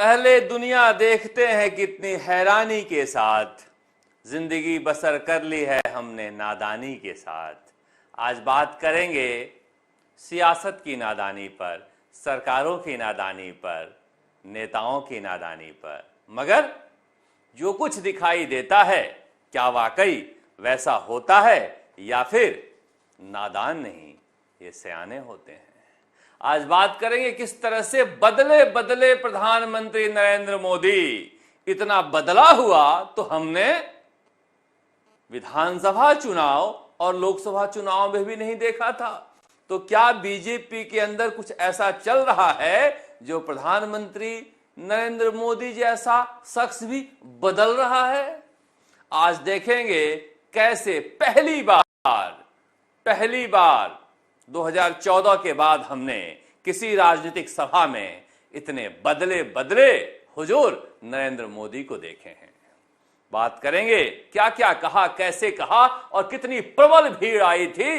अहले दुनिया देखते हैं कितनी हैरानी के साथ, जिंदगी बसर कर ली है हमने नादानी के साथ। आज बात करेंगे सियासत की नादानी पर, सरकारों की नादानी पर, नेताओं की नादानी पर। मगर जो कुछ दिखाई देता है क्या वाकई वैसा होता है या फिर नादान नहीं, ये सयाने होते हैं। आज बात करेंगे किस तरह से बदले बदले प्रधानमंत्री नरेंद्र मोदी। इतना बदला हुआ तो हमने विधानसभा चुनाव और लोकसभा चुनाव में भी नहीं देखा था। तो क्या बीजेपी के अंदर कुछ ऐसा चल रहा है जो प्रधानमंत्री नरेंद्र मोदी जैसा शख्स भी बदल रहा है? आज देखेंगे कैसे पहली बार 2014 के बाद हमने किसी राजनीतिक सभा में इतने बदले बदले हुजूर नरेंद्र मोदी को देखे हैं। बात करेंगे क्या क्या कहा, कैसे कहा और कितनी प्रबल भीड़ आई थी।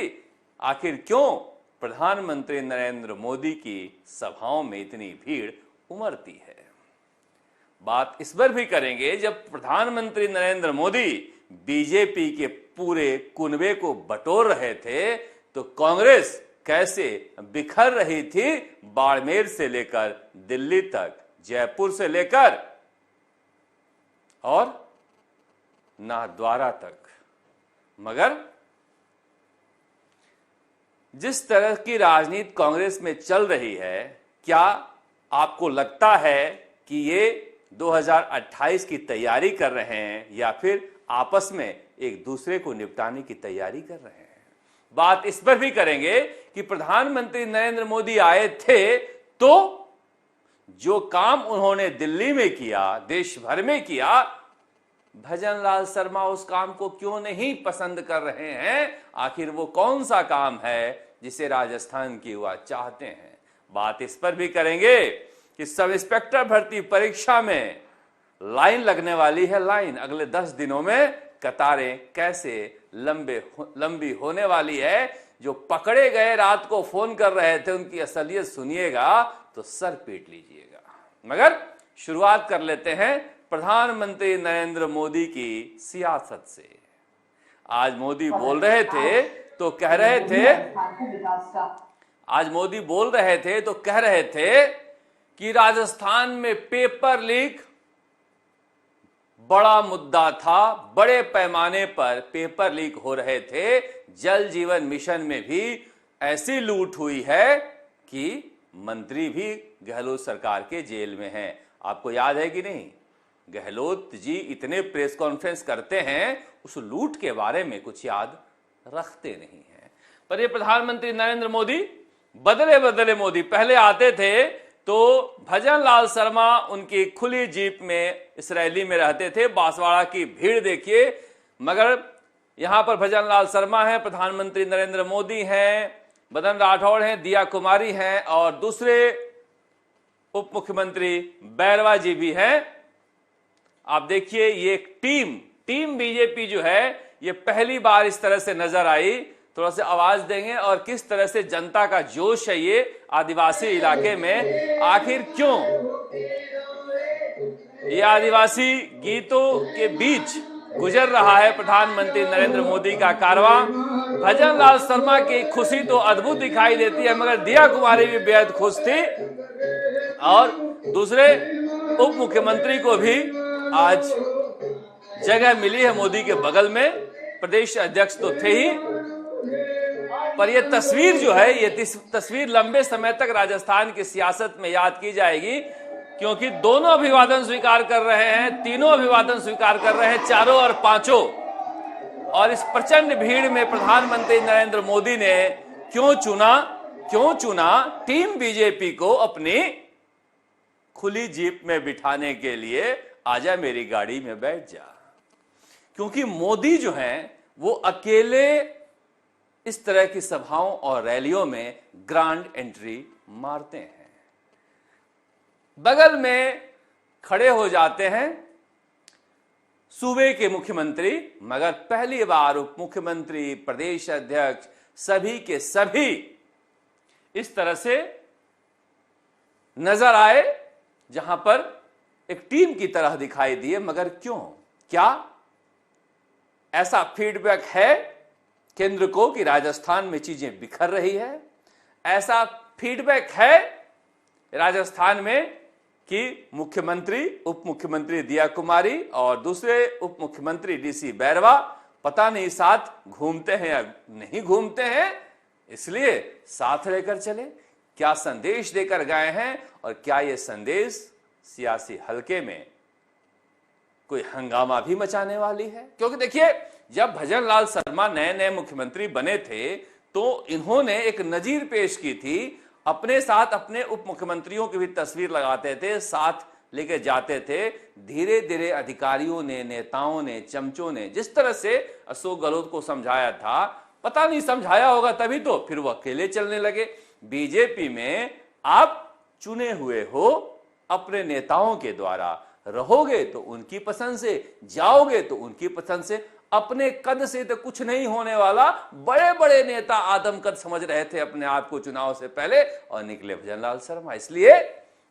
आखिर क्यों प्रधानमंत्री नरेंद्र मोदी की सभाओं में इतनी भीड़ उमड़ती है। बात इस पर भी करेंगे जब प्रधानमंत्री नरेंद्र मोदी बीजेपी के पूरे कुनबे को बटोर रहे थे तो कांग्रेस कैसे बिखर रही थी, बाड़मेर से लेकर दिल्ली तक, जयपुर से लेकर और नाथद्वारा तक। मगर जिस तरह की राजनीति कांग्रेस में चल रही है, क्या आपको लगता है कि ये 2028 की तैयारी कर रहे हैं या फिर आपस में एक दूसरे को निपटाने की तैयारी कर रहे हैं? बात इस पर भी करेंगे कि प्रधानमंत्री नरेंद्र मोदी आए थे तो जो काम उन्होंने दिल्ली में किया, देश भर में किया, भजनलाल शर्मा उस काम को क्यों नहीं पसंद कर रहे हैं? आखिर वो कौन सा काम है जिसे राजस्थान की युवा चाहते हैं? बात इस पर भी करेंगे कि सब इंस्पेक्टर भर्ती परीक्षा में लाइन लगने वाली है। लाइन अगले 10 दिनों में कतारें कैसे लंबी होने वाली है। जो पकड़े गए रात को फोन कर रहे थे उनकी असलियत सुनिएगा तो सर पीट लीजिएगा। मगर शुरुआत कर लेते हैं प्रधानमंत्री नरेंद्र मोदी की सियासत से। आज मोदी बोल रहे थे तो कह रहे थे कि राजस्थान में पेपर लीक बड़ा मुद्दा था, बड़े पैमाने पर पेपर लीक हो रहे थे। जल जीवन मिशन में भी ऐसी लूट हुई है कि मंत्री भी गहलोत सरकार के जेल में हैं। आपको याद है कि नहीं? गहलोत जी इतने प्रेस कॉन्फ्रेंस करते हैं, उस लूट के बारे में कुछ याद रखते नहीं हैं। पर ये प्रधानमंत्री नरेंद्र मोदी बदले बदले मोदी, पहले आते थे तो भजनलाल शर्मा उनकी खुली जीप में इस रैली में रहते थे। बांसवाड़ा की भीड़ देखिए। मगर यहां पर भजनलाल शर्मा हैं, प्रधानमंत्री नरेंद्र मोदी हैं, मदन राठौड़ हैं, दिया कुमारी हैं और दूसरे उप मुख्यमंत्री बैरवा जी भी हैं। आप देखिए ये एक टीम बीजेपी जो है ये पहली बार इस तरह से नजर आई। थोड़ा सा आवाज देंगे और किस तरह से जनता का जोश है ये आदिवासी इलाके में। आखिर क्यों ये आदिवासी गीतों के बीच गुजर रहा है प्रधानमंत्री नरेंद्र मोदी का कारवां। भजनलाल शर्मा की खुशी तो अद्भुत दिखाई देती है, मगर दिया कुमारी भी बेहद खुश थी और दूसरे उप मुख्यमंत्री को भी आज जगह मिली है मोदी के बगल में। प्रदेश अध्यक्ष तो थे ही, पर यह तस्वीर जो है, ये तस्वीर लंबे समय तक राजस्थान की सियासत में याद की जाएगी, क्योंकि दोनों अभिवादन स्वीकार कर रहे हैं, तीनों अभिवादन स्वीकार कर रहे हैं, चारों और पांचों। और इस प्रचंड भीड़ में प्रधानमंत्री नरेंद्र मोदी ने क्यों चुना टीम बीजेपी को अपनी खुली जीप में बिठाने के लिए। आजा मेरी गाड़ी में बैठ जा। क्योंकि मोदी जो हैं वो अकेले इस तरह की सभाओं और रैलियों में ग्रांड एंट्री मारते हैं, बगल में खड़े हो जाते हैं सूबे के मुख्यमंत्री, मगर पहली बार उप मुख्यमंत्री, प्रदेश अध्यक्ष, सभी के सभी इस तरह से नजर आए, जहां पर एक टीम की तरह दिखाई दिए, मगर क्यों? क्या ऐसा फीडबैक है केंद्र को कि राजस्थान में चीजें बिखर रही है? ऐसा फीडबैक है राजस्थान में कि मुख्यमंत्री, उप मुख्यमंत्री दिया कुमारी और दूसरे उप मुख्यमंत्री डीसी बैरवा पता नहीं साथ घूमते हैं या नहीं घूमते हैं, इसलिए साथ लेकर चले? क्या संदेश देकर गए हैं और क्या यह संदेश सियासी हलके में कोई हंगामा भी मचाने वाली है? क्योंकि देखिए, जब भजन लाल शर्मा नए नए मुख्यमंत्री बने थे तो इन्होंने एक नजीर पेश की थी, अपने साथ अपने उप मुख्यमंत्रियों की भी तस्वीर लगाते थे, साथ लेके जाते थे। धीरे धीरे अधिकारियों ने, नेताओं ने, चमचों ने जिस तरह से अशोक गहलोत को समझाया था, पता नहीं समझाया होगा तभी तो फिर वो अकेले चलने लगे। बीजेपी में आप चुने हुए हो अपने नेताओं के द्वारा, रहोगे तो उनकी पसंद से, जाओगे तो उनकी पसंद से। अपने कद से तो कुछ नहीं होने वाला। बड़े बड़े नेता आदमकद समझ रहे थे अपने आप को चुनाव से पहले और निकले भजन लाल शर्मा। इसलिए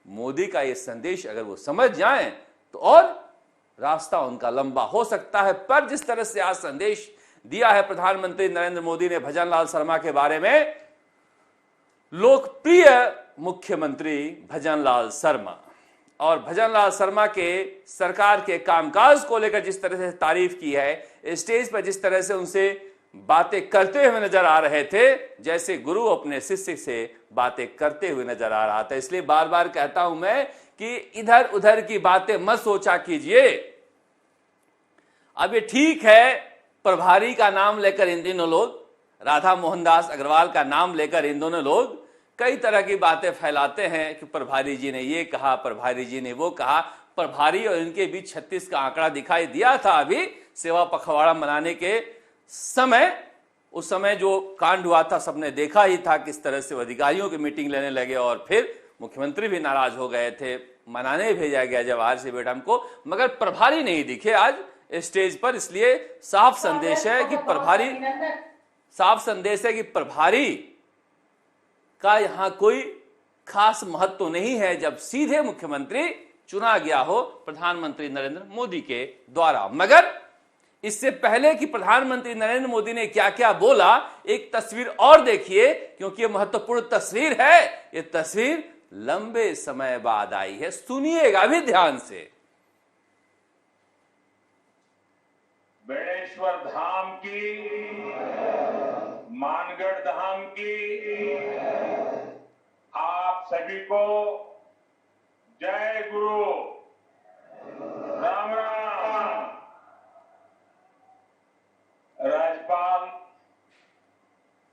मोदी का यह संदेश अगर वो समझ जाएं तो और रास्ता उनका लंबा हो सकता है। पर जिस तरह से आज संदेश दिया है प्रधानमंत्री नरेंद्र मोदी ने भजन लाल शर्मा के बारे में, लोकप्रिय मुख्यमंत्री भजन लाल शर्मा और भजन लाल शर्मा के सरकार के कामकाज को लेकर जिस तरह से तारीफ की है, स्टेज पर जिस तरह से उनसे बातें करते हुए नजर आ रहे थे, जैसे गुरु अपने शिष्य से बातें करते हुए नजर आ रहा था। इसलिए बार बार कहता हूं मैं कि इधर उधर की बातें मत सोचा कीजिए। अब ये ठीक है, प्रभारी का नाम लेकर इन दिनों लोग, राधा मोहनदास अग्रवाल का नाम लेकर इन दोनों लोग कई तरह की बातें फैलाते हैं कि प्रभारी जी ने ये कहा, प्रभारी जी ने वो कहा। प्रभारी और इनके बीच 36 का आंकड़ा दिखाई दिया था अभी सेवा पखवाड़ा मनाने के समय। उस समय जो कांड हुआ था सबने देखा ही था, किस तरह से अधिकारियों की मीटिंग लेने लगे और फिर मुख्यमंत्री भी नाराज हो गए थे, मनाने भेजा गया जब आरसी बेडम को, मगर प्रभारी नहीं दिखे आज स्टेज पर। इसलिए साफ संदेश है कि प्रभारी का यहां कोई खास महत्व नहीं है जब सीधे मुख्यमंत्री चुना गया हो प्रधानमंत्री नरेंद्र मोदी के द्वारा। मगर इससे पहले कि प्रधानमंत्री नरेंद्र मोदी ने क्या क्या बोला, एक तस्वीर और देखिए, क्योंकि यह महत्वपूर्ण तस्वीर है। यह तस्वीर लंबे समय बाद आई है, सुनिएगा भी ध्यान से। बेणेश्वर धाम की, मानगढ़ धाम की, आप सभी को जय गुरु, राम राम। राज्यपाल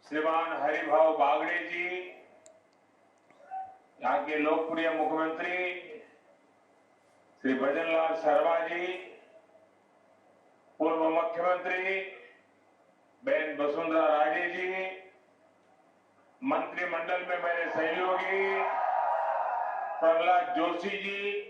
श्रीमान हरिभाऊ बागड़े जी, यहाँ के लोकप्रिय मुख्यमंत्री श्री भजन लाल शर्मा जी, पूर्व मुख्यमंत्री बहन वसुंधरा राजे जी, मंत्रिमंडल में मेरे सहयोगी प्रहलाद जोशी जी,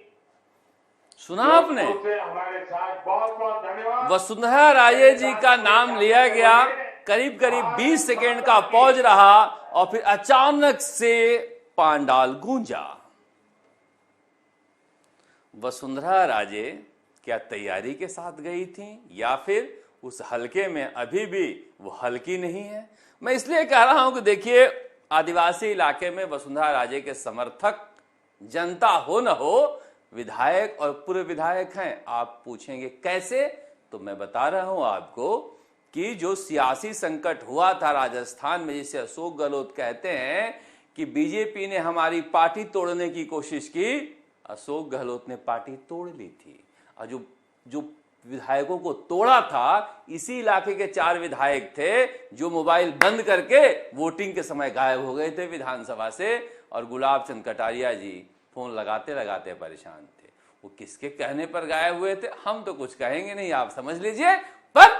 सुना आपने? हमारे साथ बहुत बहुत धन्यवाद। वसुंधरा राजे जी का नाम लिया गया, करीब करीब 20 सेकेंड का पॉज रहा और फिर अचानक से पांडाल गूंजा। वसुंधरा राजे क्या तैयारी के साथ गई थी या फिर उस हलके में अभी भी वो हल्की नहीं है? मैं इसलिए कह रहा हूं कि देखिए, आदिवासी इलाके में वसुंधरा राजे के समर्थक जनता हो न हो, विधायक और पूर्व विधायक हैं। आप पूछेंगे कैसे, तो मैं बता रहा हूं आपको कि जो सियासी संकट हुआ था राजस्थान में, जिसे अशोक गहलोत कहते हैं कि बीजेपी ने हमारी पार्टी तोड़ने की कोशिश की, अशोक गहलोत ने पार्टी तोड़ ली थी। और जो विधायकों को तोड़ा था, इसी इलाके के 4 विधायक थे जो मोबाइल बंद करके वोटिंग के समय गायब हो गए थे विधानसभा से, और गुलाब चंद कटारिया जी फोन लगाते लगाते परेशान थे। वो किसके कहने पर गायब हुए थे हम तो कुछ कहेंगे नहीं, आप समझ लीजिए। पर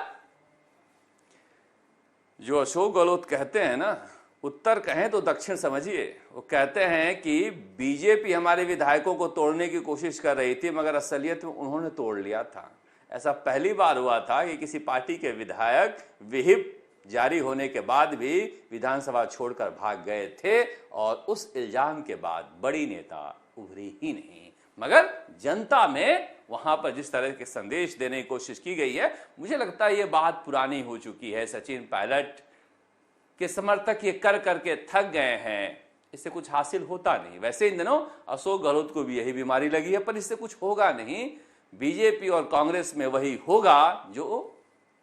जो अशोक गहलोत कहते हैं ना, उत्तर कहें तो दक्षिण समझिए, वो कहते हैं कि बीजेपी हमारे विधायकों को तोड़ने की कोशिश कर रही थी, मगर असलियत में उन्होंने तोड़ लिया था। ऐसा पहली बार हुआ था कि किसी पार्टी के विधायक व्हिप जारी होने के बाद भी विधानसभा छोड़कर भाग गए थे, और उस इल्जाम के बाद बड़ी नेता उभरी ही नहीं। मगर जनता में वहां पर जिस तरह के संदेश देने की कोशिश की गई है, मुझे लगता है ये बात पुरानी हो चुकी है। सचिन पायलट के समर्थक ये कर करके थक गए हैं, इससे कुछ हासिल होता नहीं। वैसे इन दिनों अशोक गहलोत को भी यही बीमारी लगी है, पर इससे कुछ होगा नहीं। बीजेपी और कांग्रेस में वही होगा जो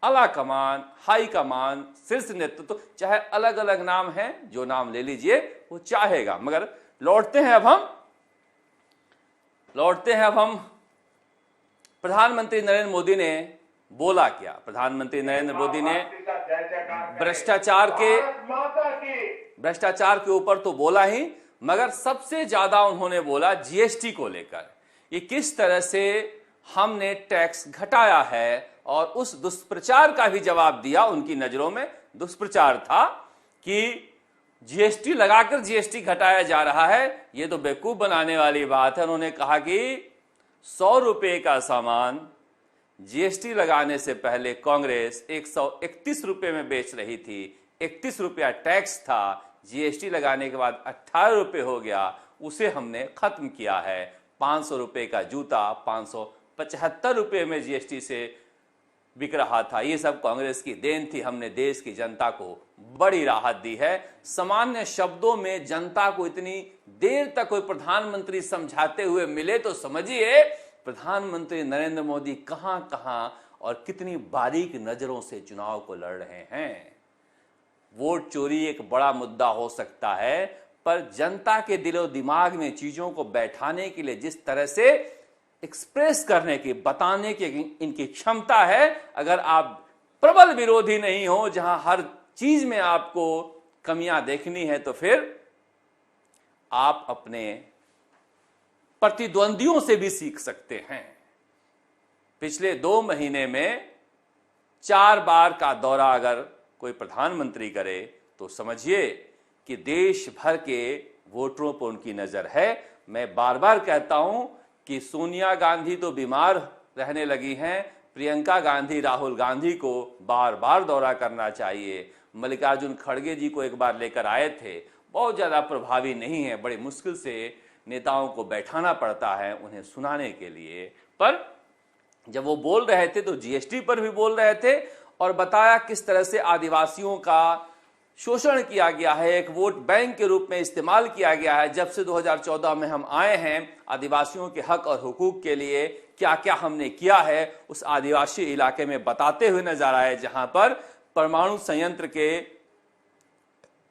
आला कमान, हाई कमान, शीर्ष नेतृत्व, तो चाहे अलग अलग नाम है, जो नाम ले लीजिए, वो चाहेगा। मगर लौटते हैं अब हम प्रधानमंत्री नरेंद्र मोदी ने बोला क्या। प्रधानमंत्री नरेंद्र मोदी ने भ्रष्टाचार के ऊपर तो बोला ही, मगर सबसे ज्यादा उन्होंने बोला जीएसटी को लेकर। ये किस तरह से हमने टैक्स घटाया है, और उस दुष्प्रचार का भी जवाब दिया। उनकी नजरों में दुष्प्रचार था कि जीएसटी लगाकर जीएसटी घटाया जा रहा है, ये तो बेवकूफ बनाने वाली बात है। उन्होंने कहा कि 100 रुपए का सामान जीएसटी लगाने से पहले कांग्रेस 131 रुपए में बेच रही थी, 31 रुपया टैक्स था, जीएसटी लगाने के बाद 18 रुपए हो गया, उसे हमने खत्म किया है। 500 रुपए का जूता 575 रुपए में जीएसटी से बिक रहा था। ये सब कांग्रेस की देन थी। हमने देश की जनता को बड़ी राहत दी है। सामान्य शब्दों में जनता को इतनी देर तक कोई प्रधानमंत्री समझाते हुए मिले तो समझिए प्रधानमंत्री नरेंद्र मोदी कहां कहां और कितनी बारीक नजरों से चुनाव को लड़ रहे हैं। वोट चोरी एक बड़ा मुद्दा हो सकता है, पर जनता के दिलो दिमाग में चीजों को बैठाने के लिए जिस तरह से एक्सप्रेस करने की, बताने की इनकी क्षमता है, अगर आप प्रबल विरोधी नहीं हो, जहां हर चीज में आपको कमियां देखनी है, तो फिर आप अपने प्रतिद्वंदियों से भी सीख सकते हैं। पिछले 2 महीने में 4 बार का दौरा अगर कोई प्रधानमंत्री करे तो समझिए कि देश भर के वोटरों पर उनकी नजर है। मैं बार बार कहता हूं कि सोनिया गांधी तो बीमार रहने लगी हैं, प्रियंका गांधी, राहुल गांधी को बार बार दौरा करना चाहिए। मल्लिकार्जुन खड़गे जी को एक बार लेकर आए थे, बहुत ज्यादा प्रभावी नहीं है, बड़ी मुश्किल से नेताओं को बैठाना पड़ता है उन्हें सुनाने के लिए। पर जब वो बोल रहे थे तो जीएसटी पर भी बोल रहे थे और बताया किस तरह से आदिवासियों का शोषण किया गया है, एक वोट बैंक के रूप में इस्तेमाल किया गया है। जब से 2014 में हम आए हैं, आदिवासियों के हक और हुकूक के लिए क्या क्या हमने किया है, उस आदिवासी इलाके में बताते हुए नजर आए, जहां पर परमाणु संयंत्र की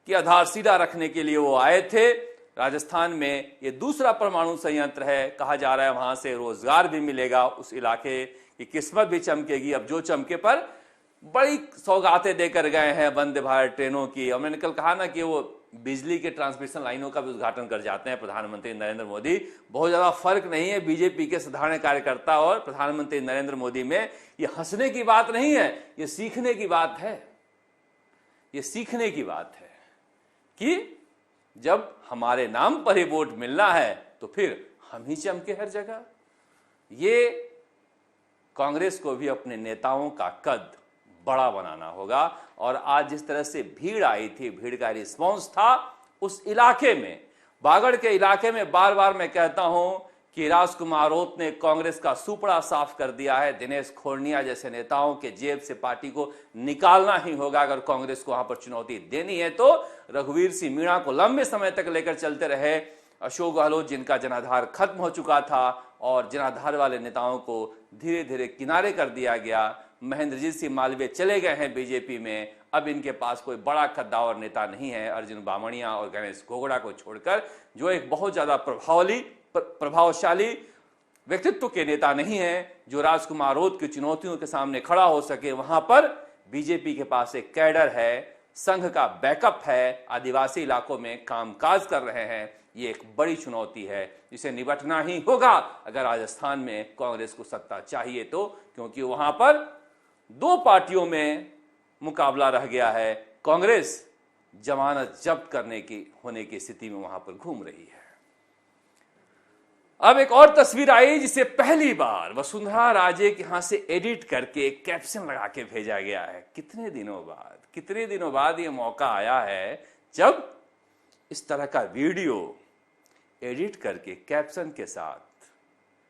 आधारशिला रखने के लिए वो आए थे। राजस्थान में ये दूसरा परमाणु संयंत्र है, कहा जा रहा है वहां से रोजगार भी मिलेगा, उस इलाके की किस्मत भी चमकेगी। अब जो चमके पर बड़ी सौगातें देकर गए हैं वंदे भारत ट्रेनों की। और मैंने कल कहा ना कि वो बिजली के ट्रांसमिशन लाइनों का भी उद्घाटन कर जाते हैं प्रधानमंत्री नरेंद्र मोदी। बहुत ज्यादा फर्क नहीं है बीजेपी के साधारण कार्यकर्ता और प्रधानमंत्री नरेंद्र मोदी में। ये हंसने की बात नहीं है, ये सीखने की बात है। ये सीखने की बात है कि जब हमारे नाम पर ही वोट मिलना है तो फिर हम ही चमके हर जगह। ये कांग्रेस को भी अपने नेताओं का कद बड़ा बनाना होगा। और आज जिस तरह से भीड़ आई थी, भीड़ का रिस्पॉन्स था उस इलाके में, बागड़ के इलाके में, बार बार मैं कहता हूं कि राजकुमार राउत ने कांग्रेस का सुपड़ा साफ कर दिया है। दिनेश खोरनिया जैसे नेताओं के जेब से पार्टी को निकालना ही होगा अगर कांग्रेस को वहां पर चुनौती देनी है तो। रघुवीर सिंह मीणा को लंबे समय तक लेकर चलते रहे, अशोक गहलोत जिनका जनाधार खत्म हो चुका था और जनाधार वाले नेताओं को धीरे धीरे किनारे कर दिया गया। महेंद्रजीत सिंह मालवीय चले गए हैं बीजेपी में, अब इनके पास कोई बड़ा कद्दावर नेता नहीं है अर्जुन बामणिया और गणेश गोगड़ा को छोड़कर, जो एक बहुत ज्यादा प्रभावशाली व्यक्तित्व के नेता नहीं है जो राजकुमार राउत की चुनौतियों के सामने खड़ा हो सके। वहां पर बीजेपी के पास एक कैडर है, संघ का बैकअप है, आदिवासी इलाकों में कामकाज कर रहे हैं। ये एक बड़ी चुनौती है जिसे निपटना ही होगा अगर राजस्थान में कांग्रेस को सत्ता चाहिए तो, क्योंकि वहां पर 2 पार्टियों में मुकाबला रह गया है। कांग्रेस जमानत जब्त करने की होने की स्थिति में वहां पर घूम रही है। अब एक और तस्वीर आई जिसे पहली बार वसुंधरा राजे के यहां से एडिट करके एक कैप्शन लगा के भेजा गया है। कितने दिनों बाद ये मौका आया है जब इस तरह का वीडियो एडिट करके कैप्शन के साथ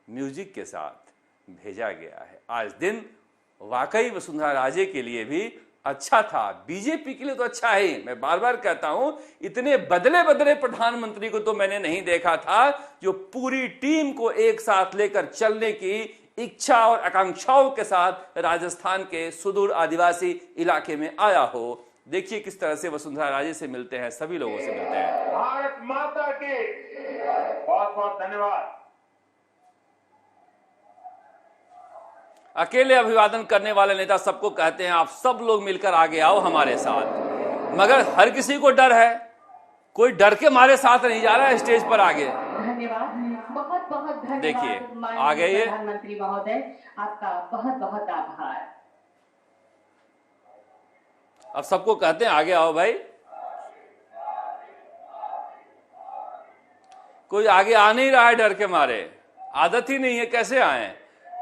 म्यूजिक के साथ भेजा गया है। आज दिन वाकई वसुंधरा राजे के लिए भी अच्छा था, बीजेपी के लिए तो अच्छा है। मैं बार बार कहता हूं, इतने बदले बदले प्रधानमंत्री को तो मैंने नहीं देखा था जो पूरी टीम को एक साथ लेकर चलने की इच्छा और आकांक्षाओं के साथ राजस्थान के सुदूर आदिवासी इलाके में आया हो। देखिए किस तरह से वसुंधरा राजे से मिलते हैं, सभी लोगों से मिलते हैं। भारत माता के बहुत बहुत धन्यवाद। अकेले अभिवादन करने वाले नेता सबको कहते हैं आप सब लोग मिलकर आगे आओ हमारे साथ, मगर हर किसी को डर है, कोई डर के मारे साथ नहीं जा रहा है स्टेज पर आगे। धन्यवाद, बहुत बहुत धन्यवाद। देखिए आगे ये प्रधानमंत्री महोदय, आपका बहुत बहुत आभार। अब सबको कहते हैं आगे आओ भाई, कोई आगे आ नहीं रहा है डर के मारे, आदत ही नहीं है, कैसे आए।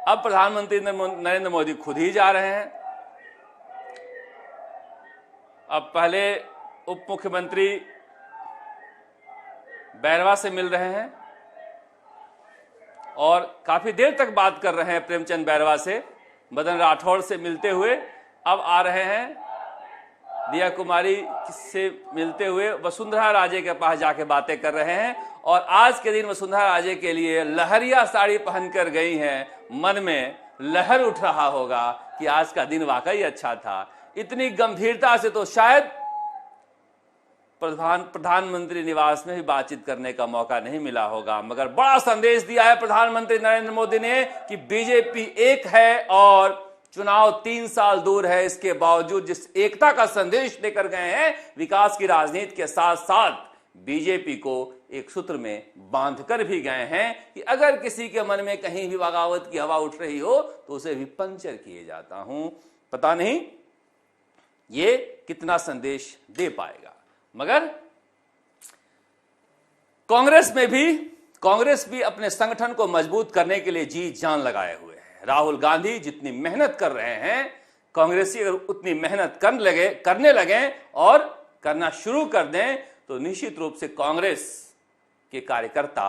अब प्रधानमंत्री नरेंद्र मोदी खुद ही जा रहे हैं। अब पहले उप मुख्यमंत्री बैरवा से मिल रहे हैं और काफी देर तक बात कर रहे हैं प्रेमचंद बैरवा से, मदन राठौड़ से मिलते हुए। अब आ रहे हैं दिया कुमारी से मिलते हुए वसुंधरा राजे के पास जाके बातें कर रहे हैं। और आज के दिन वसुंधरा राजे के लिए लहरिया साड़ी पहनकर गई हैं, मन में लहर उठ रहा होगा कि आज का दिन वाकई अच्छा था। इतनी गंभीरता से तो शायद प्रधानमंत्री निवास में भी बातचीत करने का मौका नहीं मिला होगा, मगर बड़ा संदेश दिया है प्रधानमंत्री नरेंद्र मोदी ने कि बीजेपी एक है और चुनाव 3 साल दूर है। इसके बावजूद जिस एकता का संदेश देकर गए हैं, विकास की राजनीति के साथ साथ बीजेपी को एक सूत्र में बांधकर भी गए हैं कि अगर किसी के मन में कहीं भी बगावत की हवा उठ रही हो तो उसे भी पंचर किए जाता हूं। पता नहीं ये कितना संदेश दे पाएगा, मगर कांग्रेस भी अपने संगठन को मजबूत करने के लिए जी जान लगाए हुए है। राहुल गांधी जितनी मेहनत कर रहे हैं, कांग्रेसी अगर उतनी मेहनत करने लगे और करना शुरू कर दें तो निश्चित रूप से कांग्रेस के कार्यकर्ता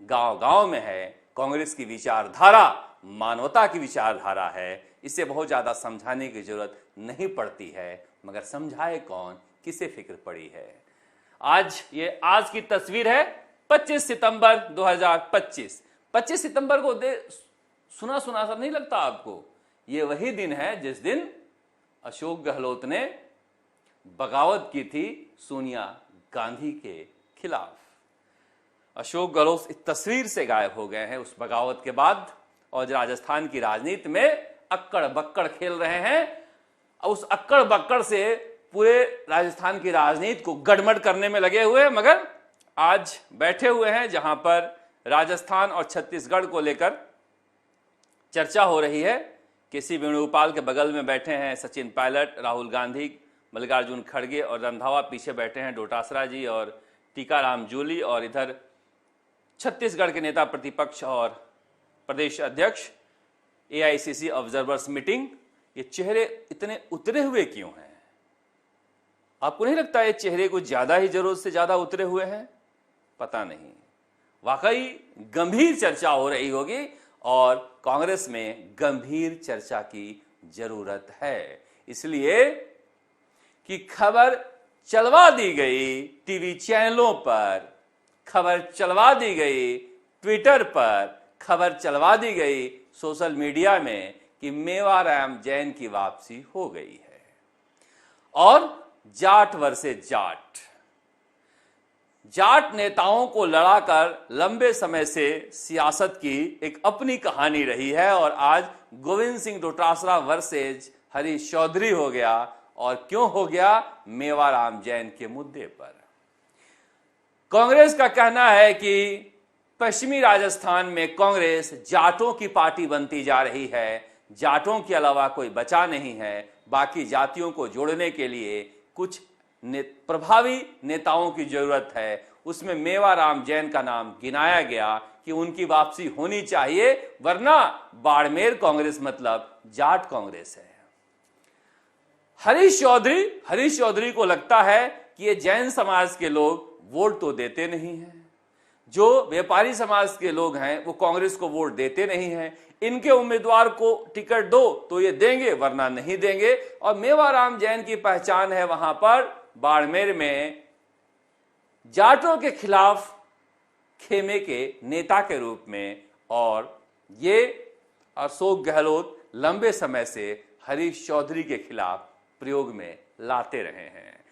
गांव-गांव में है। कांग्रेस की विचारधारा मानवता की विचारधारा है, इसे बहुत ज्यादा समझाने की जरूरत नहीं पड़ती है, मगर समझाए कौन, किसे फिक्र पड़ी है। आज की तस्वीर है 25 सितंबर 2025। 25 सितंबर को सुना सा नहीं लगता आपको? ये वही दिन है जिस दिन अशोक गहलोत ने बगावत की थी सोनिया गांधी के खिलाफ। अशोक गहलोत इस तस्वीर से गायब हो गए हैं उस बगावत के बाद, और राजस्थान की राजनीति में अक्कड़ बक्कड़ खेल रहे हैं। उस अक्कड़ बक्कड़ से पूरे राजस्थान की राजनीति को गड़बड़ करने में लगे हुए, मगर आज बैठे हुए हैं जहां पर राजस्थान और छत्तीसगढ़ को लेकर चर्चा हो रही है। केसी वेणुगोपाल के बगल में बैठे हैं सचिन पायलट, राहुल गांधी, मल्लिकार्जुन खड़गे और रंधावा पीछे बैठे हैं डोटासरा जी और टीकाराम जूली, और इधर छत्तीसगढ़ के नेता प्रतिपक्ष और प्रदेश अध्यक्ष एआईसीसी ऑब्जर्वर्स मीटिंग। ये चेहरे इतने उतरे हुए क्यों हैं? आपको नहीं लगता ये चेहरे कुछ ज्यादा ही जरूरत से ज्यादा उतरे हुए हैं? पता नहीं, वाकई गंभीर चर्चा हो रही होगी और कांग्रेस में गंभीर चर्चा की जरूरत है, इसलिए कि खबर चलवा दी गई टीवी चैनलों पर, खबर चलवा दी गई ट्विटर पर, खबर चलवा दी गई सोशल मीडिया में कि मेवाराम जैन की वापसी हो गई है। और जाट वर्सेस जाट नेताओं को लड़ाकर लंबे समय से सियासत की एक अपनी कहानी रही है, और आज गोविंद सिंह डोटासरा वर्सेस हरीश चौधरी हो गया। और क्यों हो गया? मेवाराम जैन के मुद्दे पर। कांग्रेस का कहना है कि पश्चिमी राजस्थान में कांग्रेस जाटों की पार्टी बनती जा रही है, जाटों के अलावा कोई बचा नहीं है। बाकी जातियों को जोड़ने के लिए कुछ प्रभावी नेताओं की जरूरत है। उसमें मेवाराम जैन का नाम गिनाया गया कि उनकी वापसी होनी चाहिए, वरना बाड़मेर कांग्रेस मतलब जाट कांग्रेस है। हरीश चौधरी को लगता है कि ये जैन समाज के लोग वोट तो देते नहीं हैं, जो व्यापारी समाज के लोग हैं वो कांग्रेस को वोट देते नहीं हैं। इनके उम्मीदवार को टिकट दो तो ये देंगे, वरना नहीं देंगे। और मेवाराम जैन की पहचान है वहां पर बाड़मेर में जाटों के खिलाफ खेमे के नेता के रूप में। और ये अशोक गहलोत लंबे समय से हरीश चौधरी के खिलाफ प्रयोग में लाते रहे हैं।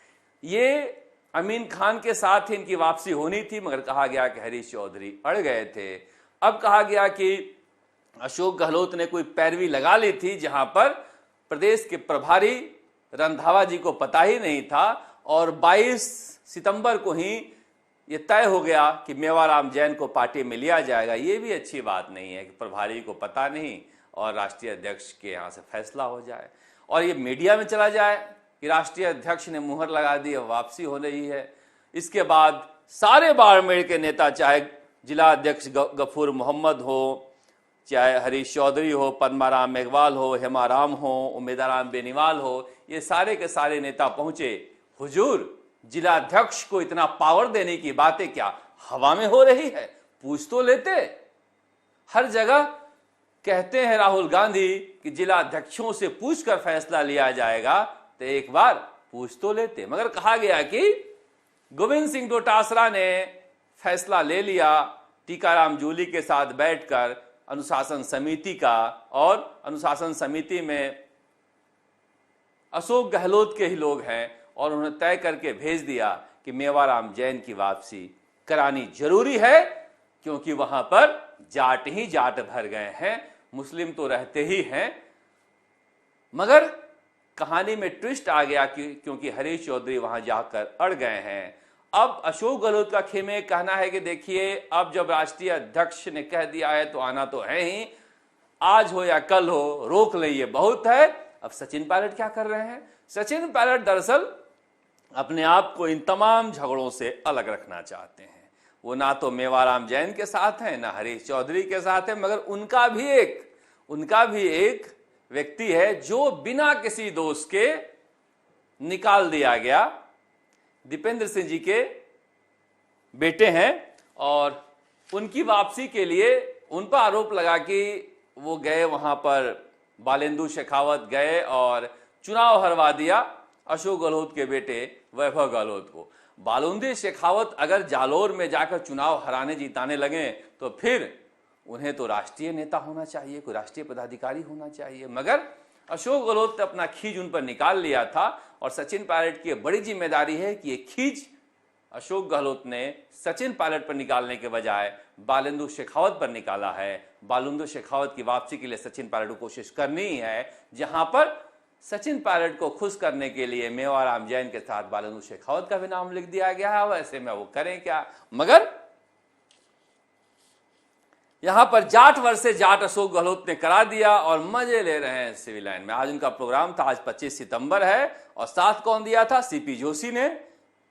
ये अमीन खान के साथ ही इनकी वापसी होनी थी, मगर कहा गया कि हरीश चौधरी अड़ गए थे। अब कहा गया कि अशोक गहलोत ने कोई पैरवी लगा ली थी जहां पर प्रदेश के प्रभारी रंधावा जी को पता ही नहीं था, और 22 सितंबर को ही ये तय हो गया कि मेवाराम जैन को पार्टी में लिया जाएगा। ये भी अच्छी बात नहीं है कि प्रभारी को पता नहीं और राष्ट्रीय अध्यक्ष के यहाँ से फैसला हो जाए और ये मीडिया में चला जाए कि राष्ट्रीय अध्यक्ष ने मुहर लगा दी, वापसी हो रही है। इसके बाद सारे बाड़मेर के नेता, चाहे जिला अध्यक्ष गफूर मोहम्मद हो, चाहे हरीश चौधरी हो, पद्माराम मेघवाल हो, हेमाराम हो, उम्मीदाराम बेनीवाल हो, ये सारे के सारे नेता पहुंचे। हुजूर, जिला अध्यक्ष को इतना पावर देने की बातें क्या हवा में हो रही है? पूछ तो लेते। हर जगह कहते हैं राहुल गांधी कि जिला अध्यक्षों से पूछकर फैसला लिया जाएगा, तो एक बार पूछ तो लेते। मगर कहा गया कि गोविंद सिंह डोटासरा ने फैसला ले लिया टीकाराम जूली के साथ बैठकर अनुशासन समिति का, और अनुशासन समिति में अशोक गहलोत के ही लोग हैं, और उन्होंने तय करके भेज दिया कि मेवाराम जैन की वापसी करानी जरूरी है, क्योंकि वहां पर जाट ही जाट भर गए हैं, मुस्लिम तो रहते ही हैं। मगर कहानी में ट्विस्ट आ गया क्योंकि हरीश चौधरी वहां जाकर अड़ गए हैं। अब अशोक गहलोत का खेमे कहना है कि देखिए, अब जब राष्ट्रीय अध्यक्ष ने कह दिया है तो आना तो है ही, आज हो या कल हो, रोक ले, ये बहुत है। अब सचिन पायलट क्या कर रहे हैं? सचिन पायलट दरअसल अपने आप को इन तमाम झगड़ों से अलग रखना चाहते हैं। वो ना तो मेवाराम जैन के साथ हैं, ना हरीश चौधरी के साथ है, मगर उनका भी एक व्यक्ति है जो बिना किसी दोष के निकाल दिया गया। दीपेंद्र सिंह जी के बेटे हैं, और उनकी वापसी के लिए उन पर आरोप लगा कि वो गए वहां पर, बालेंदु शेखावत गए और चुनाव हरवा दिया अशोक गहलोत के बेटे वैभव गहलोत को। बालेंदु शेखावत अगर जालोर में जाकर चुनाव हराने जिताने लगे तो फिर उन्हें तो राष्ट्रीय नेता होना चाहिए, कोई राष्ट्रीय पदाधिकारी होना चाहिए। मगर अशोक गहलोत ने अपना खींच उन पर निकाल लिया था, और सचिन पायलट की बड़ी जिम्मेदारी है कि ये खींच अशोक गहलोत ने सचिन पायलट पर निकालने के बजाय बालेंदु शेखावत पर निकाला है। बालेंदु शेखावत की वापसी के लिए सचिन पायलट को कोशिश करनी ही है, जहां पर सचिन पायलट को खुश करने के लिए मेवाराम जैन के साथ बालेंदु शेखावत का भी नाम लिख दिया गया है। वैसे में वो करें क्या? मगर यहां पर जाट वर्से जाट अशोक गहलोत ने करा दिया और मजे ले रहे हैं सिविल लाइन में। आज उनका प्रोग्राम था, आज 25 सितंबर है, और साथ कौन दिया था? सीपी जोशी ने,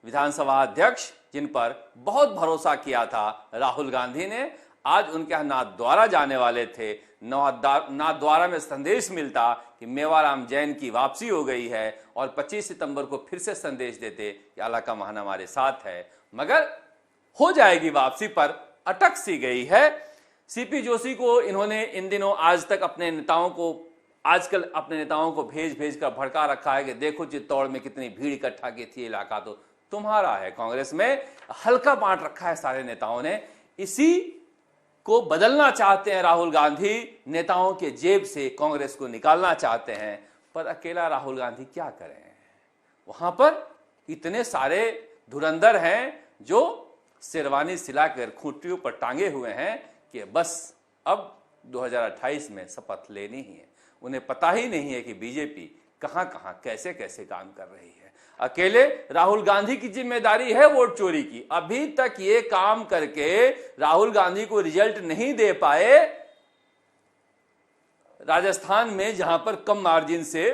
विधानसभा अध्यक्ष, जिन पर बहुत भरोसा किया था राहुल गांधी ने। आज उनके यहां नाथद्वारा जाने वाले थे। नाथद्वारा में संदेश मिलता कि मेवाराम जैन की वापसी हो गई है, और 25 सितंबर को फिर से संदेश देते कि अल्लाह का महान हमारे साथ है। मगर हो जाएगी वापसी, पर अटक सी गई है। सीपी जोशी को इन्होंने इन दिनों आजकल अपने नेताओं को भेज कर भड़का रखा है कि देखो चित्तौड़ में कितनी भीड़ इकट्ठा की थी, इलाका तो तुम्हारा है। कांग्रेस में हल्का बांट रखा है सारे नेताओं ने। इसी को बदलना चाहते हैं राहुल गांधी, नेताओं के जेब से कांग्रेस को निकालना चाहते हैं। पर अकेला राहुल गांधी क्या करें? वहां पर इतने सारे धुरंधर हैं जो शेरवानी सिलाकर खूंटियों पर टांगे हुए हैं कि बस अब 2028 में शपथ लेनी ही है। उन्हें पता ही नहीं है कि बीजेपी कहां कहां कैसे कैसे काम कर रही है। अकेले राहुल गांधी की जिम्मेदारी है वोट चोरी की। अभी तक ये काम करके राहुल गांधी को रिजल्ट नहीं दे पाए। राजस्थान में जहां पर कम मार्जिन से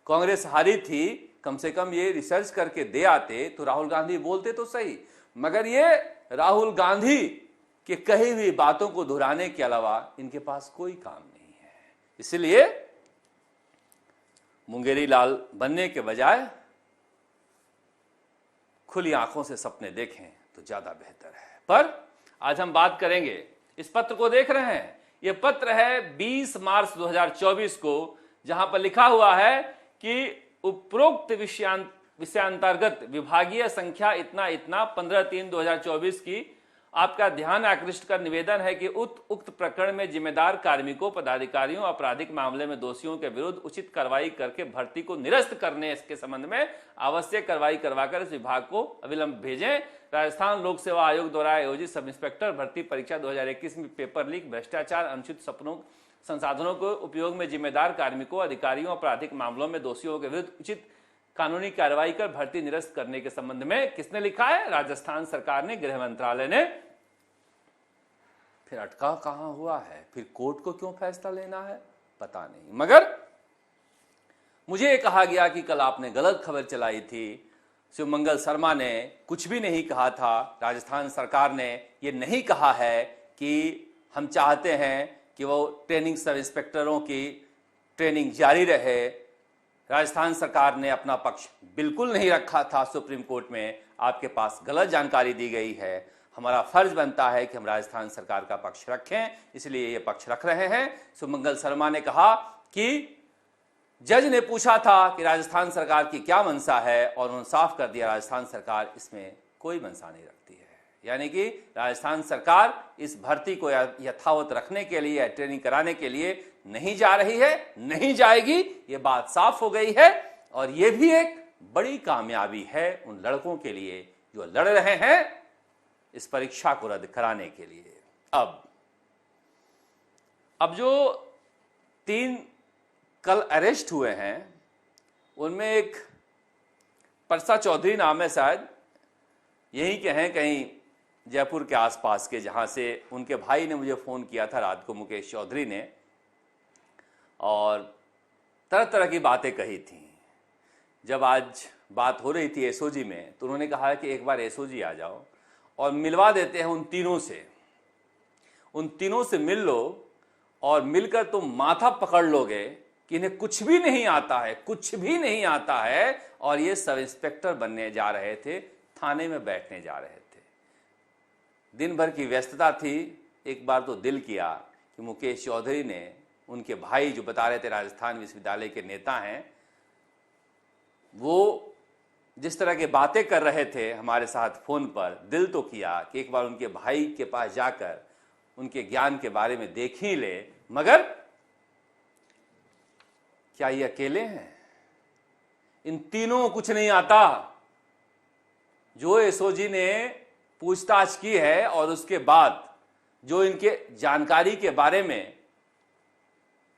कांग्रेस हारी थी, कम से कम ये रिसर्च करके दे आते तो राहुल गांधी बोलते तो सही। मगर ये राहुल गांधी कि कही हुई बातों को दोहराने के अलावा इनके पास कोई काम नहीं है। इसलिए मुंगेरी लाल बनने के बजाय खुली आंखों से सपने देखें तो ज्यादा बेहतर है। पर आज हम बात करेंगे। इस पत्र को देख रहे हैं, यह पत्र है 20 मार्च 2024 को, जहां पर लिखा हुआ है कि उपरोक्त विषयांतर्गत विभागीय संख्या इतना इतना 15/3/2024 की आपका ध्यान आकृष्ट कर निवेदन है कि उक्त प्रकरण में जिम्मेदार कार्मिकों, पदाधिकारियों, आपराधिक मामले में दोषियों के विरुद्ध उचित कार्रवाई करके भर्ती को निरस्त करने के संबंध में आवश्यक कार्रवाई करवाकर इस विभाग को अविलंब भेजें। राजस्थान लोक सेवा आयोग द्वारा आयोजित सब इंस्पेक्टर भर्ती परीक्षा 2021 में पेपर लीक, भ्रष्टाचार, अनुचित संसाधनों के उपयोग में जिम्मेदार कार्मिकों, अधिकारियों, आपराधिक मामलों में दोषियों के विरुद्ध उचित कानूनी कार्रवाई कर भर्ती निरस्त करने के संबंध में किसने लिखा है? राजस्थान सरकार ने, गृह मंत्रालय ने। फिर अटका कहां हुआ है? फिर कोर्ट को क्यों फैसला लेना है? पता नहीं। मगर मुझे कहा गया कि कल आपने गलत खबर चलाई थी, शिवमंगल शर्मा ने कुछ भी नहीं कहा था। राजस्थान सरकार ने यह नहीं कहा है कि हम चाहते हैं कि वो ट्रेनिंग सब इंस्पेक्टरों की ट्रेनिंग जारी रहे। राजस्थान सरकार ने अपना पक्ष बिल्कुल नहीं रखा था सुप्रीम कोर्ट में, आपके पास गलत जानकारी दी गई है। हमारा फर्ज बनता है कि हम राजस्थान सरकार का पक्ष रखें, इसलिए ये पक्ष रख रहे हैं। शिवमंगल शर्मा ने कहा कि जज ने पूछा था कि राजस्थान सरकार की क्या मंशा है, और उन्होंने साफ कर दिया राजस्थान सरकार इसमें कोई मंशा नहीं रखती है। यानी कि राजस्थान सरकार इस भर्ती को यथावत रखने के लिए, ट्रेनिंग कराने के लिए नहीं जा रही है, नहीं जाएगी, ये बात साफ हो गई है। और ये भी एक बड़ी कामयाबी है उन लड़कों के लिए जो लड़ रहे हैं इस परीक्षा को रद्द कराने के लिए। अब जो 3 कल अरेस्ट हुए हैं, उनमें एक परसा चौधरी नाम है, शायद यहीं के हैं, कहीं जयपुर के आसपास के, जहां से उनके भाई ने मुझे फोन किया था रात को, मुकेश चौधरी ने, और तरह तरह की बातें कही थी। जब आज बात हो रही थी एसओजी में, तो उन्होंने कहा कि एक बार एसओजी आ जाओ और मिलवा देते हैं उन तीनों से मिल लो, और मिलकर तुम माथा पकड़ लोगे कि इन्हें कुछ भी नहीं आता है, कुछ भी नहीं आता है, और ये सब इंस्पेक्टर बनने जा रहे थे, थाने में बैठने जा रहे थे। दिन भर की व्यस्तता थी। एक बार तो दिल किया कि मुकेश चौधरी ने, उनके भाई जो बता रहे थे राजस्थान विश्वविद्यालय के नेता हैं, वो जिस तरह की बातें कर रहे थे हमारे साथ फोन पर, दिल तो किया कि एक बार उनके भाई के पास जाकर उनके ज्ञान के बारे में देख ही ले। मगर क्या ये अकेले हैं? इन तीनों को कुछ नहीं आता। जो एसओजी ने पूछताछ की है और उसके बाद जो इनके जानकारी के बारे में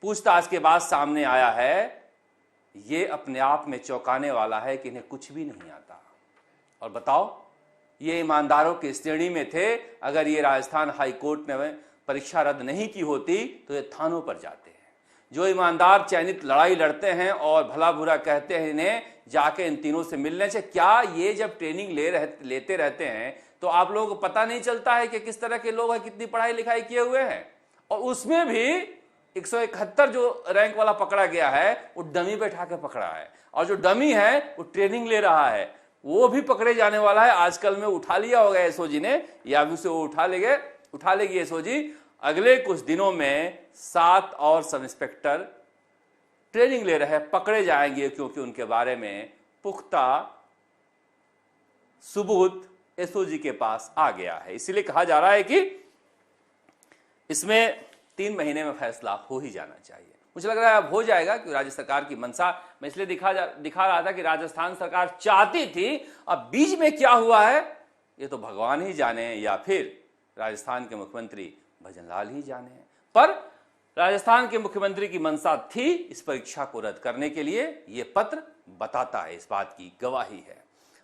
पूछताछ के बाद सामने आया है, ये अपने आप में चौंकाने वाला है कि इन्हें कुछ भी नहीं आता। और बताओ, ये ईमानदारों की श्रेणी में थे। अगर ये राजस्थान हाई कोर्ट ने परीक्षा रद्द नहीं की होती तो ये थानों पर जाते हैं। जो ईमानदार चयनित लड़ाई लड़ते हैं और भला बुरा कहते हैं, इन्हें जाके इन तीनों से मिलने से। क्या ये जब ट्रेनिंग लेते रहते हैं तो आप लोगों को पता नहीं चलता है कि किस तरह के लोग हैं, कितनी पढ़ाई लिखाई किए हुए हैं? और उसमें भी 171 जो रैंक वाला पकड़ा गया है, वो डमी बैठा के पकड़ा है, और जो डमी है वो ट्रेनिंग ले रहा है, वो भी पकड़े जाने वाला है। आजकल में उठा लिया होगा एसओजी ने, या अभी से वो उठा लेगी एसओजी। अगले कुछ दिनों में 7 और सब इंस्पेक्टर ट्रेनिंग ले रहे हैं, पकड़े जाएंगे, क्योंकि उनके बारे में पुख्ता सबूत एसओजी के पास आ गया है। इसीलिए कहा जा रहा है कि इसमें 3 महीने में फैसला हो ही जाना चाहिए। मुझे लग रहा है अब हो जाएगा, क्योंकि राज्य सरकार की मंशा मैं इसलिए दिखा रहा था कि राजस्थान सरकार चाहती थी। अब बीच में क्या हुआ है ये तो भगवान ही जाने, या फिर राजस्थान के मुख्यमंत्री भजनलाल ही जाने। पर राजस्थान के मुख्यमंत्री की मंशा थी इस परीक्षा को रद्द करने के लिए। यह पत्र बताता है, इस बात की गवाही है।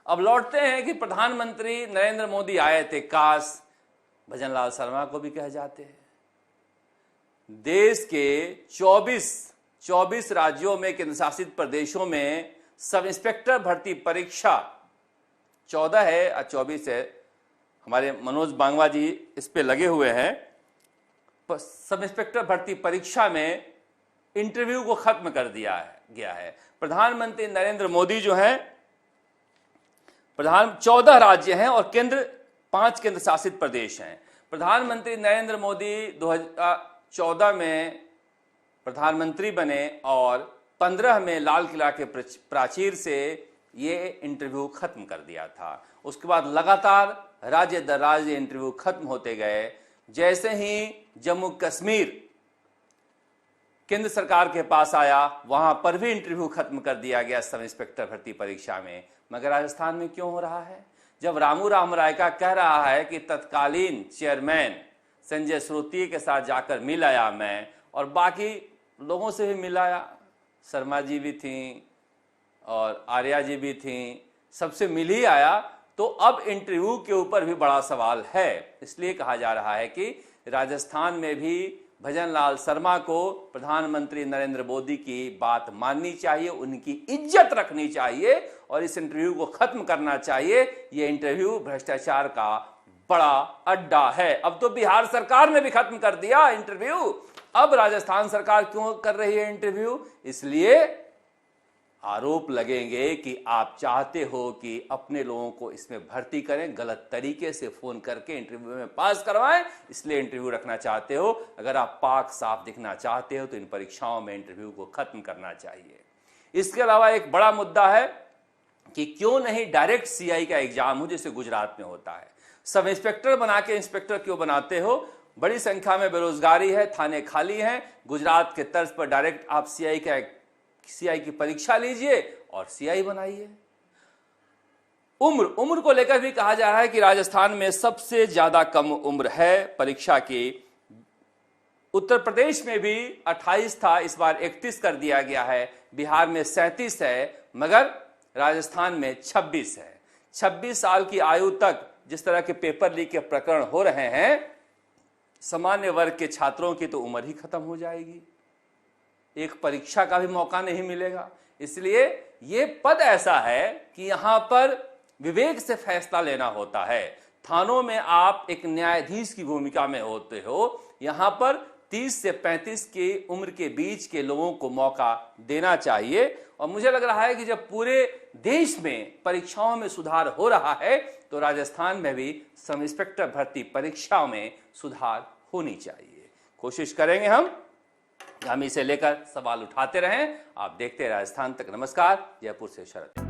अब लौटते हैं कि प्रधानमंत्री नरेंद्र मोदी आए थे, काश भजनलाल शर्मा को भी कह जाते हैं। देश के 24 राज्यों में, केंद्र शासित प्रदेशों में सब इंस्पेक्टर भर्ती परीक्षा 14 है या 24 है, हमारे मनोज बांगवा जी इस पे लगे हुए हैं। सब इंस्पेक्टर भर्ती परीक्षा में इंटरव्यू को खत्म कर दिया गया है। प्रधानमंत्री नरेंद्र मोदी जो है, 14 राज्य हैं और केंद्र 5 केंद्र शासित प्रदेश हैं। प्रधानमंत्री नरेंद्र मोदी 2014 में प्रधानमंत्री बने और 15 में लाल किला के प्राचीर से ये इंटरव्यू खत्म कर दिया था। उसके बाद लगातार राज्य दर राज्य इंटरव्यू खत्म होते गए। जैसे ही जम्मू कश्मीर केंद्र सरकार के पास आया, वहां पर भी इंटरव्यू खत्म कर दिया गया सब इंस्पेक्टर भर्ती परीक्षा में। मगर राजस्थान में क्यों हो रहा है? जब रामू राम रायका कह रहा है कि तत्कालीन चेयरमैन संजय श्रोतीय के साथ जाकर मिल आया मैं, और बाकी लोगों से भी मिलाया, शर्मा जी भी थी और आर्या जी भी थी, सबसे मिल ही आया, तो अब इंटरव्यू के ऊपर भी बड़ा सवाल है। इसलिए कहा जा रहा है कि राजस्थान में भी भजन लाल शर्मा को प्रधानमंत्री नरेंद्र मोदी की बात माननी चाहिए, उनकी इज्जत रखनी चाहिए और इस इंटरव्यू को खत्म करना चाहिए। ये इंटरव्यू भ्रष्टाचार का बड़ा अड्डा है। अब तो बिहार सरकार ने भी खत्म कर दिया इंटरव्यू, अब राजस्थान सरकार क्यों कर रही है इंटरव्यू? इसलिए आरोप लगेंगे कि आप चाहते हो कि अपने लोगों को इसमें भर्ती करें, गलत तरीके से फोन करके इंटरव्यू में पास करवाएं, इसलिए इंटरव्यू रखना चाहते हो। अगर आप पाक साफ दिखना चाहते हो तो इन परीक्षाओं में इंटरव्यू को खत्म करना चाहिए। इसके अलावा एक बड़ा मुद्दा है कि क्यों नहीं डायरेक्ट सीआई का एग्जाम हो जैसे गुजरात में होता है। सब इंस्पेक्टर बना के इंस्पेक्टर क्यों बनाते हो? बड़ी संख्या में बेरोजगारी है, थाने खाली हैं। गुजरात के तर्ज पर डायरेक्ट आप सीआई की परीक्षा लीजिए और सीआई बनाइए। उम्र को लेकर भी कहा जा रहा है कि राजस्थान में सबसे ज्यादा कम उम्र है परीक्षा की। उत्तर प्रदेश में भी 28 था, इस बार 31 कर दिया गया है। बिहार में 37 है, मगर राजस्थान में 26 है। 26 साल की आयु तक जिस तरह के पेपर लीक के प्रकरण हो रहे हैं, सामान्य वर्ग के छात्रों की तो उम्र ही खत्म हो जाएगी, एक परीक्षा का भी मौका नहीं मिलेगा। इसलिए ये पद ऐसा है कि यहां पर विवेक से फैसला लेना होता है। थानों में आप एक न्यायाधीश की भूमिका में होते हो, यहां पर 30 से 35 की उम्र के बीच के लोगों को मौका देना चाहिए। और मुझे लग रहा है कि जब पूरे देश में परीक्षाओं में सुधार हो रहा है तो राजस्थान में भी सब इंस्पेक्टर भर्ती परीक्षाओं में सुधार होनी चाहिए। कोशिश करेंगे हम इसे लेकर सवाल उठाते रहें। आप देखते हैं राजस्थान तक। नमस्कार, जयपुर से शरद।